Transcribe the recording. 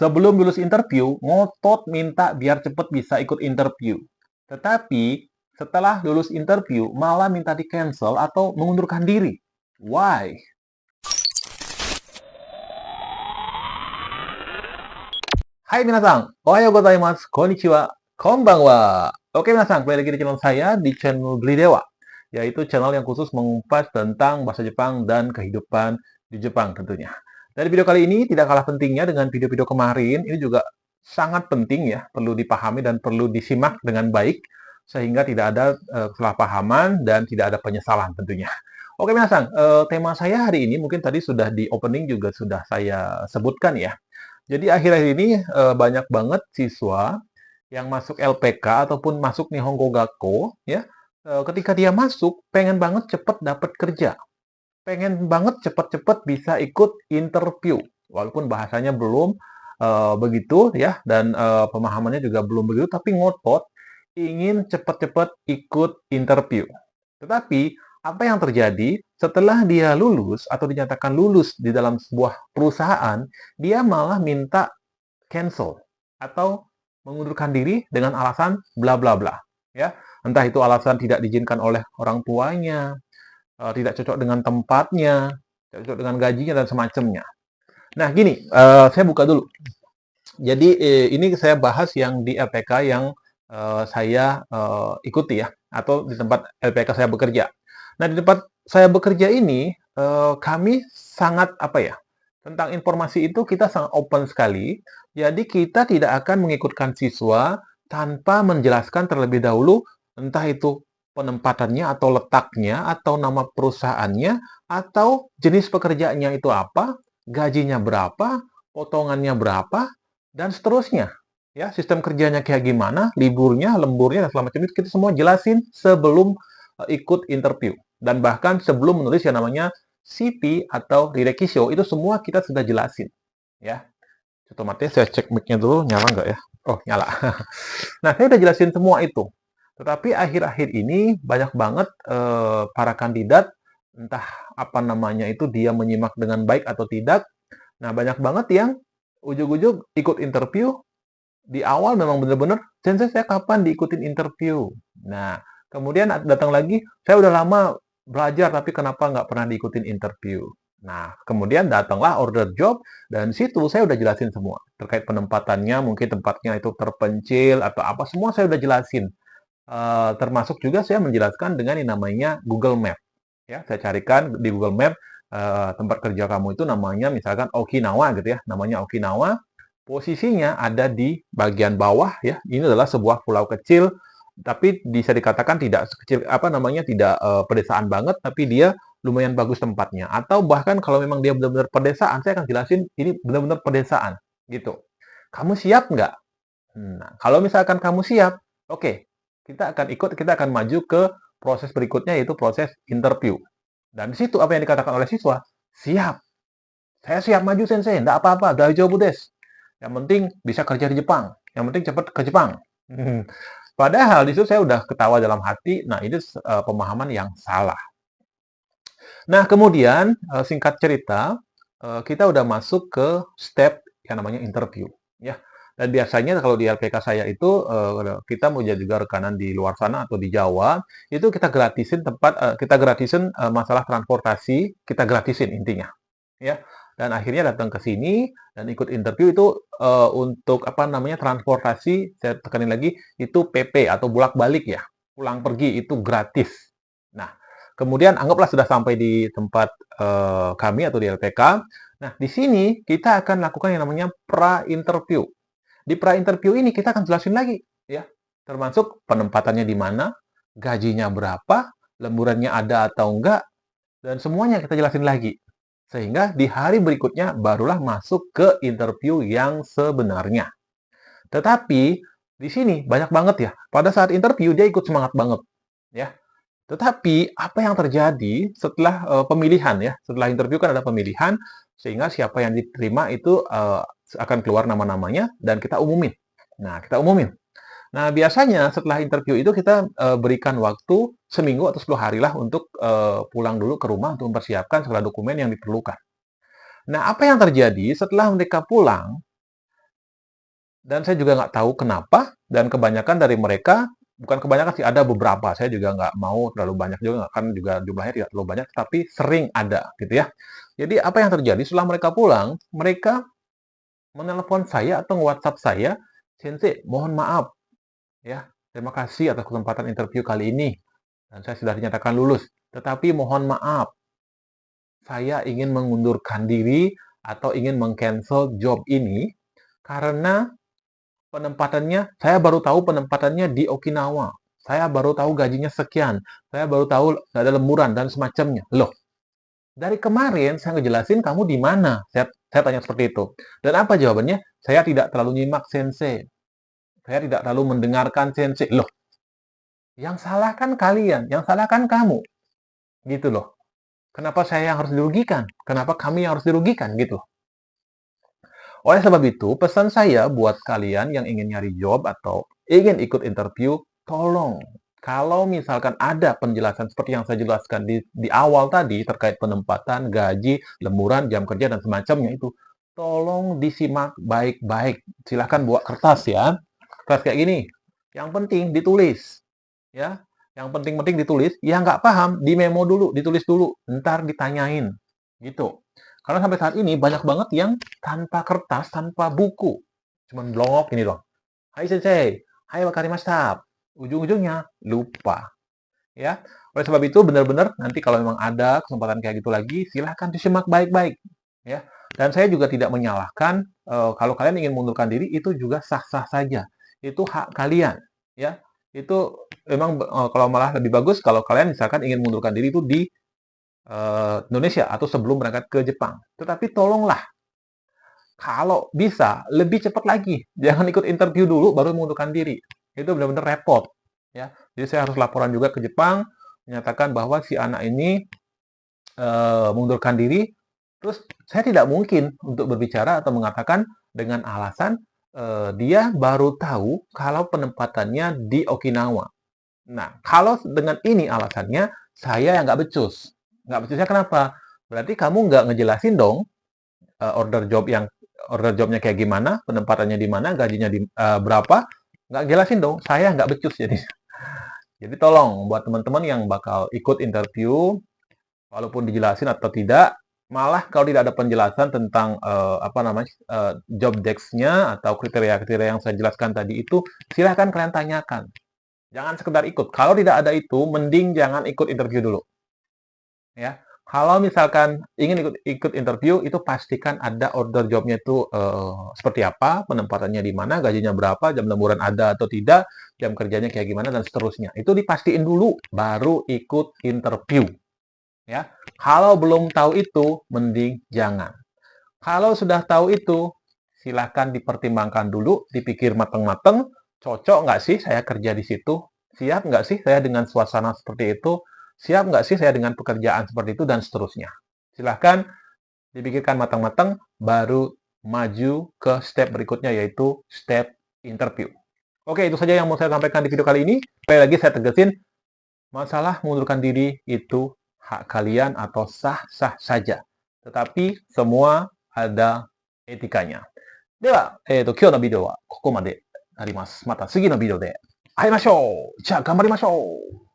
sebelum lulus interview, ngotot minta biar cepet bisa ikut interview. Tetapi setelah lulus interview, malah minta di-cancel atau mengundurkan diri. Why? Hai minasan, ohayo gozaimasu, konnichiwa, konbanwa. Oke minasan, kembali lagi di channel saya, di channel Beli Dewa. Yaitu channel yang khusus mengupas tentang bahasa Jepang dan kehidupan di Jepang tentunya. Dari video kali ini tidak kalah pentingnya dengan video-video kemarin, ini juga sangat penting ya, perlu dipahami dan perlu disimak dengan baik, sehingga tidak ada kesalahpahaman dan tidak ada penyesalan tentunya. Oke minasan, tema saya hari ini mungkin tadi sudah di opening juga sudah saya sebutkan ya. Jadi akhir-akhir ini banyak banget siswa yang masuk LPK ataupun masuk Nihongo Gakko ya, ketika dia masuk pengen banget cepet dapat kerja, pengen banget cepet-cepet bisa ikut interview, walaupun bahasanya belum begitu ya dan pemahamannya juga belum begitu, tapi ngotot ingin cepet-cepet ikut interview. Tetapi apa yang terjadi setelah dia lulus atau dinyatakan lulus di dalam sebuah perusahaan, dia malah minta cancel atau mengundurkan diri dengan alasan bla bla bla. Ya, entah itu alasan tidak diizinkan oleh orang tuanya, tidak cocok dengan tempatnya, tidak cocok dengan gajinya dan semacamnya. Nah, gini, saya buka dulu. Jadi ini saya bahas yang di LPK yang saya ikuti ya, atau di tempat LPK saya bekerja. Nah, di tempat saya bekerja ini, kami sangat, apa ya, tentang informasi itu kita sangat open sekali. Jadi kita tidak akan mengikutkan siswa tanpa menjelaskan terlebih dahulu, entah itu penempatannya atau letaknya, atau nama perusahaannya, atau jenis pekerjaannya itu apa, gajinya berapa, potongannya berapa, dan seterusnya. Ya, sistem kerjanya kayak gimana, liburnya, lemburnya, dan segala macam itu kita semua jelasin sebelum ikut interview. Dan bahkan sebelum menulis yang namanya CV atau Rirekisho, itu semua kita sudah jelasin. Ya, otomatis saya cek mic-nya dulu, nyala nggak ya? Oh, nyala. Nah, saya udah jelasin semua itu. Tetapi akhir-akhir ini banyak banget para kandidat, entah apa namanya itu, dia menyimak dengan baik atau tidak. Nah, banyak banget yang ujug-ujug ikut interview, di awal memang benar-benar, "Sensei, saya kapan diikutin interview?" Nah, kemudian datang lagi, "Saya udah lama belajar, tapi kenapa nggak pernah diikutin interview?" Nah, kemudian datanglah order job, dan situ saya udah jelasin semua. Terkait penempatannya, mungkin tempatnya itu terpencil, atau apa, semua saya udah jelasin. Termasuk juga saya menjelaskan dengan yang namanya Google Map. Ya, saya carikan di Google Map, tempat kerja kamu itu namanya misalkan Okinawa gitu ya, namanya Okinawa, posisinya ada di bagian bawah ya. Ini adalah sebuah pulau kecil, tapi bisa dikatakan tidak sekecil apa namanya, tidak pedesaan banget, tapi dia lumayan bagus tempatnya. Atau bahkan kalau memang dia benar-benar pedesaan, saya akan jelasin ini benar-benar pedesaan gitu. Kamu siap nggak? Nah, kalau misalkan kamu siap, oke, kita akan maju ke proses berikutnya, yaitu proses interview. Dan di situ apa yang dikatakan oleh siswa? Siap. Saya siap maju sensei, enggak apa-apa, daijoubu desu. Yang penting bisa kerja di Jepang. Yang penting cepat ke Jepang. Padahal di situ saya udah ketawa dalam hati. Nah, ini pemahaman yang salah. Nah, kemudian singkat cerita, kita udah masuk ke step yang namanya interview, ya. Dan biasanya kalau di LPK saya itu, kita mau jadi juga rekanan di luar sana atau di Jawa, itu kita gratisin kita gratisin masalah transportasi, kita gratisin intinya, ya. Dan akhirnya datang ke sini dan ikut interview itu, untuk apa namanya, transportasi, saya tekanin lagi, itu PP atau bolak-balik ya, pulang pergi itu gratis. Nah, kemudian anggaplah sudah sampai di tempat kami atau di LPK. Nah, di sini kita akan lakukan yang namanya pra-interview. Di pra-interview ini kita akan jelasin lagi, ya, termasuk penempatannya di mana, gajinya berapa, lemburannya ada atau enggak, dan semuanya kita jelasin lagi. Sehingga di hari berikutnya barulah masuk ke interview yang sebenarnya. Tetapi di sini banyak banget ya, pada saat interview dia ikut semangat banget, ya. Tetapi apa yang terjadi setelah pemilihan ya, setelah interview kan ada pemilihan, sehingga siapa yang diterima itu akan keluar nama-namanya dan kita umumin. Nah, kita umumin. Nah, biasanya setelah interview itu kita berikan waktu seminggu atau 10 hari lah untuk pulang dulu ke rumah untuk mempersiapkan segala dokumen yang diperlukan. Nah, apa yang terjadi setelah mereka pulang, Dan saya juga nggak tahu kenapa, dan kebanyakan dari mereka, bukan kebanyakan sih, ada beberapa, saya juga nggak mau terlalu banyak juga, kan juga jumlahnya tidak terlalu banyak, tapi sering ada, gitu ya. Jadi apa yang terjadi setelah mereka pulang, mereka menelpon saya atau WhatsApp saya, "Sensei, mohon maaf, ya, terima kasih atas kesempatan interview kali ini, dan saya sudah dinyatakan lulus. Tetapi mohon maaf, saya ingin mengundurkan diri atau ingin meng-cancel job ini karena penempatannya, saya baru tahu penempatannya di Okinawa. Saya baru tahu gajinya sekian. Saya baru tahu ada lemburan dan semacamnya. Loh, dari kemarin saya ngejelasin kamu di mana? Saya tanya seperti itu. Dan apa jawabannya? Saya tidak terlalu nyimak sensei. Saya tidak terlalu mendengarkan sensei. Loh, yang salah kan kalian, yang salah kan kamu. Gitu loh. Kenapa saya yang harus dirugikan? Kenapa kami yang harus dirugikan? Gitu. Oleh sebab itu, pesan saya buat kalian yang ingin nyari job atau ingin ikut interview, tolong, kalau misalkan ada penjelasan seperti yang saya jelaskan di awal tadi terkait penempatan, gaji, lemburan, jam kerja, dan semacamnya itu, tolong disimak baik-baik. Silahkan buat kertas ya. Kertas kayak gini. Yang penting ditulis. Ya, yang penting-penting ditulis. Yang nggak paham, di memo dulu, ditulis dulu. Ntar ditanyain. Gitu. Karena sampai saat ini banyak banget yang tanpa kertas, tanpa buku. Cuman blongok ini doang. Hai sensei, hai wakarimashita. Ujung-ujungnya lupa. Ya, oleh sebab itu benar-benar nanti kalau memang ada kesempatan kayak gitu lagi, silahkan disimak baik-baik. Ya, dan saya juga tidak menyalahkan kalau kalian ingin mengundurkan diri itu juga sah-sah saja. Itu hak kalian. Ya, itu memang kalau malah lebih bagus kalau kalian misalkan ingin mengundurkan diri itu di Indonesia atau sebelum berangkat ke Jepang. Tetapi tolonglah, kalau bisa lebih cepat lagi. Jangan ikut interview dulu baru mengundurkan diri. Itu benar-benar repot. Ya, jadi saya harus laporan juga ke Jepang menyatakan bahwa si anak ini mengundurkan diri. Terus saya tidak mungkin untuk berbicara atau mengatakan dengan alasan dia baru tahu kalau penempatannya di Okinawa. Nah, kalau dengan ini alasannya, saya yang nggak becus. Nggak becusnya kenapa? Berarti kamu nggak ngejelasin dong order jobnya kayak gimana, penempatannya di mana, gajinya berapa. Nggak jelasin dong. Saya nggak becus jadi. Jadi tolong buat teman-teman yang bakal ikut interview, walaupun dijelasin atau tidak, malah kalau tidak ada penjelasan tentang job desk-nya atau kriteria-kriteria yang saya jelaskan tadi itu, silahkan kalian tanyakan. Jangan sekedar ikut. Kalau tidak ada itu, mending jangan ikut interview dulu. Ya, kalau misalkan ingin ikut interview, itu pastikan ada order jobnya itu seperti apa, penempatannya di mana, gajinya berapa, jam lemburan ada atau tidak, jam kerjanya kayak gimana, dan seterusnya. Itu dipastiin dulu, baru ikut interview. Ya, kalau belum tahu itu, mending jangan. Kalau sudah tahu itu, silahkan dipertimbangkan dulu, dipikir matang-matang, cocok nggak sih saya kerja di situ? Siap nggak sih saya dengan suasana seperti itu? Siap nggak sih saya dengan pekerjaan seperti itu? Dan seterusnya. Silahkan dipikirkan matang-matang, baru maju ke step berikutnya, yaitu step interview. Oke, itu saja yang mau saya sampaikan di video kali ini. Sekali lagi saya tegasin, masalah mengundurkan diri itu hak kalian atau sah-sah saja. Tetapi semua ada etikanya. では、今日のビデオはここまでになります。また次のビデオで会いましょう。じゃあ頑張りましょう。